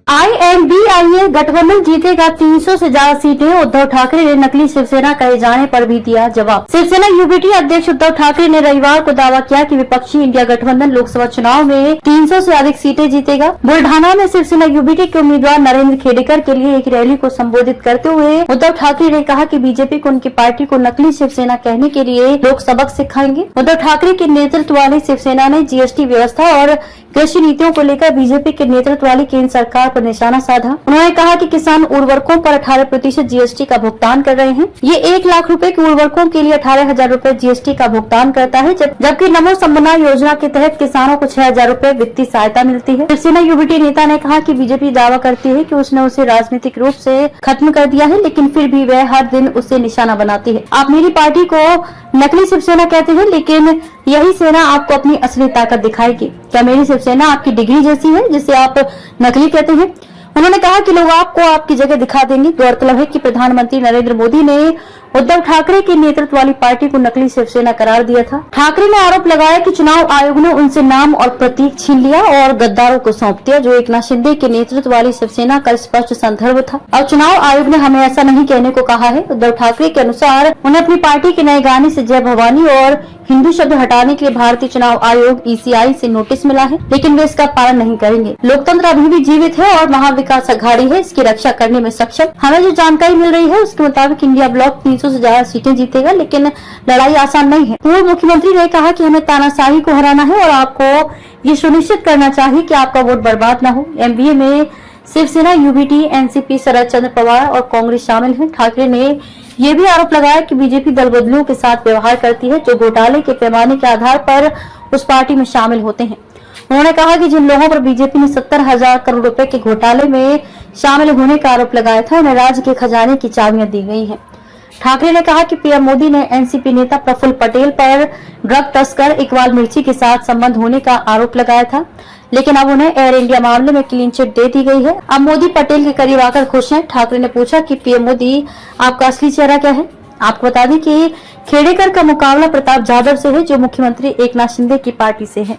INDIA गठबंधन जीतेगा 300 से ज्यादा सीटें। उद्धव ठाकरे ने नकली शिवसेना कहे जाने पर भी दिया जवाब। शिवसेना यूबीटी अध्यक्ष उद्धव ठाकरे ने रविवार को दावा किया कि विपक्षी इंडिया गठबंधन लोकसभा चुनाव में 300 से अधिक सीटें जीतेगा। बुल्ढाना में शिवसेना यूबीटी के उम्मीदवार नरेंद्र खेड़ेकर के लिए एक रैली को संबोधित करते हुए उद्धव ठाकरे ने कहा कि बीजेपी को उनकी पार्टी को नकली शिवसेना कहने के लिए लोग सबक सिखाएंगे। उद्धव ठाकरे के नेतृत्व वाली शिवसेना ने जीएसटी व्यवस्था और कृषि नीतियों को लेकर बीजेपी के नेतृत्व वाली केंद्र सरकार पर निशाना साधा। उन्होंने कहा कि किसान उर्वरकों पर 18% जीएसटी का भुगतान कर रहे हैं। ये 1 लाख रुपए के उर्वरकों के लिए 18,000 रुपए जीएसटी का भुगतान करता है, जबकि नमो सम्मना योजना के तहत किसानों को 6,000 रुपए वित्तीय सहायता मिलती है। शिवसेना यूबीटी नेता ने कहा कि बीजेपी दावा करती है कि उसने उसे राजनीतिक रूप से खत्म कर दिया है, लेकिन फिर भी वह हर दिन उसे निशाना बनाती है। आप मेरी पार्टी को नकली शिवसेना कहते हैं, लेकिन यही सेना आपको अपनी असली ताकत दिखाएगी। क्या मेरी शिवसेना आपकी डिग्री जैसी है जिसे आप नकली कहते हैं? उन्होंने कहा कि लोग आपको आपकी जगह दिखा देंगे। गौरतलब है कि प्रधानमंत्री नरेंद्र मोदी ने उद्धव ठाकरे के नेतृत्व वाली पार्टी को नकली शिवसेना करार दिया था। ठाकरे ने आरोप लगाया कि चुनाव आयोग ने उनसे नाम और प्रतीक छीन लिया और गद्दारों को सौंप दिया, जो एकनाथ शिंदे के नेतृत्व वाली शिवसेना का स्पष्ट संदर्भ था। और चुनाव आयोग ने हमें ऐसा नहीं कहने को कहा है। उद्धव ठाकरे के अनुसार उन्हें अपनी पार्टी के नए गाने से जय भवानी और हिंदू शब्द हटाने के लिए भारतीय चुनाव आयोग ECI से नोटिस मिला है, लेकिन वे इसका पालन नहीं करेंगे। लोकतंत्र अभी भी जीवित है और महाविकास अघाड़ी है इसकी रक्षा करने में सक्षम। हमें जो जानकारी मिल रही है उसके मुताबिक इंडिया ब्लॉक 300 से ज्यादा सीटें जीतेगा, लेकिन लड़ाई आसान नहीं है। पूर्व मुख्यमंत्री ने कहा कि हमें तानाशाही को हराना है और आपको ये सुनिश्चित करना चाहिए कि आपका वोट बर्बाद न हो। MBA में शिवसेना यूबीटी, NCP, शरद चंद्र पवार और कांग्रेस शामिल है। ठाकरे ने ये भी आरोप लगाया कि बीजेपी दल बदलुओं के साथ व्यवहार करती है, जो घोटाले के पैमाने के आधार पर उस पार्टी में शामिल होते हैं। उन्होंने कहा कि जिन लोगों पर बीजेपी ने 70,000 करोड़ रुपए के घोटाले में शामिल होने का आरोप लगाया था, उन्हें राज्य के खजाने की चाबियां दी गई हैं। ठाकरे ने कहा कि पीएम मोदी ने NCP नेता प्रफुल्ल पटेल पर ड्रग तस्कर इकबाल मिर्ची के साथ संबंध होने का आरोप लगाया था, लेकिन अब उन्हें एयर इंडिया मामले में क्लीन चिट दे दी गई है। अब मोदी पटेल के करीब आकर खुश हैं। ठाकरे ने पूछा कि पीएम मोदी, आपका असली चेहरा क्या है? आपको बता दें कि खेड़ेकर का मुकाबला प्रताप यादव से है, जो मुख्यमंत्री एकनाथ शिंदे की पार्टी से है।